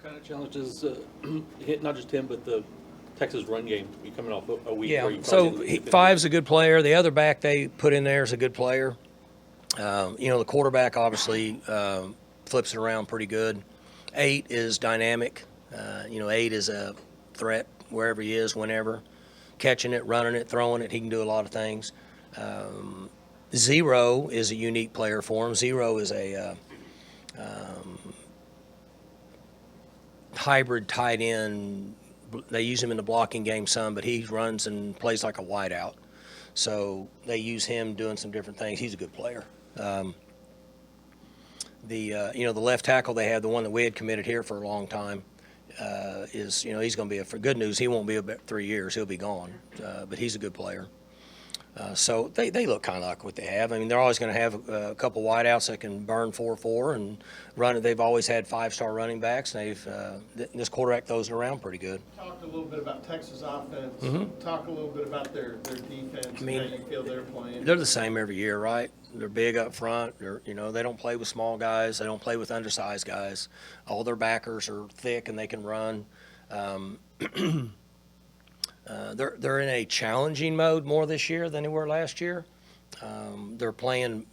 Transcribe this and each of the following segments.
kind of challenges hit not just him, but the Texas run game? You coming off a week Yeah, where you so probably didn't- Five's a good player. The other back they put in there is a good player. The quarterback obviously flips it around pretty good. 8 is dynamic. 8 is a threat wherever he is, whenever. Catching it, running it, throwing it, he can do a lot of things. 0 is a unique player for him. 0 is a hybrid tight end. They use him in the blocking game some, but he runs and plays like a wideout. So they use him doing some different things. He's a good player. The left tackle they had, the one that we had committed here for a long time, he's going to be for good news. He won't be about 3 years. He'll be gone, but he's a good player. So they look kind of like what they have. I mean, they're always going to have a couple wideouts that can burn 4-4 and run it. They've always had 5-star running backs. This quarterback throws it around pretty good. Talk a little bit about Texas offense. Mm-hmm. Talk a little bit about their defense and how you feel they're playing. They're the same every year, right? They're big up front. They don't play with small guys. They don't play with undersized guys. All their backers are thick and they can run. They're in a challenging mode more this year than they were last year. They're playing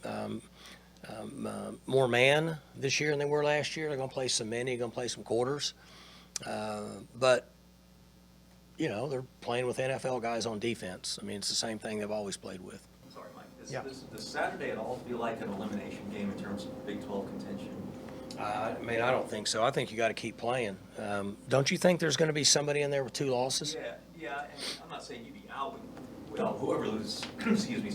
more man this year than they were last year. They're going to play some mini, going to play some quarters. But they're playing with NFL guys on defense. I mean, it's the same thing they've always played with. I'm sorry, Mike. Does Saturday at all feel like an elimination game in terms of Big 12 contention? I don't think so. I think you got to keep playing. Don't you think there's going to be somebody in there with 2 losses? Yeah, and I'm not saying you'd be out with whoever loses,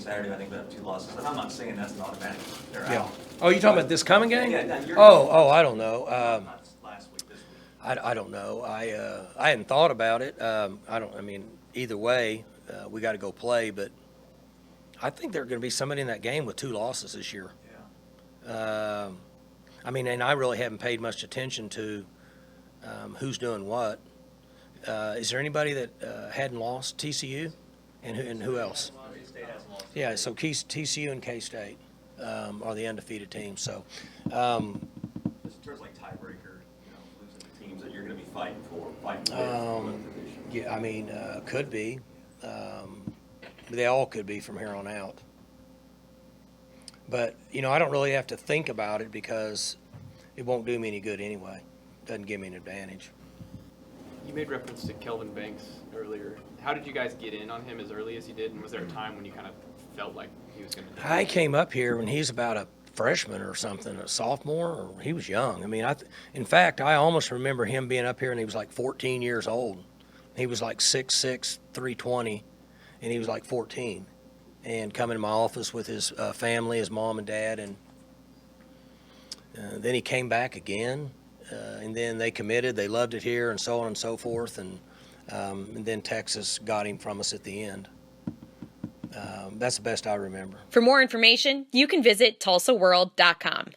Saturday, I think they have 2 losses. And I'm not saying that's an automatic. They're out. Oh, you talking about this coming game? Yeah, no, I don't know. not last week, this week. I don't know. I hadn't thought about it. Either way, we got to go play. But I think there's going to be somebody in that game with 2 losses this year. Yeah. And I really haven't paid much attention to who's doing what. Is there anybody that hadn't lost? TCU, and who else? State hasn't lost. Yeah, so TCU and K-State are the undefeated teams. So. Just in terms of like tiebreaker, losing the teams that you're going to be fighting with. Yeah, could be. They all could be from here on out. But, I don't really have to think about it because it won't do me any good anyway. It doesn't give me an advantage. You made reference to Kelvin Banks earlier. How did you guys get in on him as early as you did? And was there a time when you kind of felt like he was going to? I came up here when he's about a freshman or something, a sophomore, or he was young. In fact, I almost remember him being up here and he was like 14 years old. He was like 6'6", 320, and he was like 14. And coming to my office with his family, his mom and dad, and then he came back again, and then they committed. They loved it here, and so on and so forth, and then Texas got him from us at the end. That's the best I remember. For more information, you can visit TulsaWorld.com.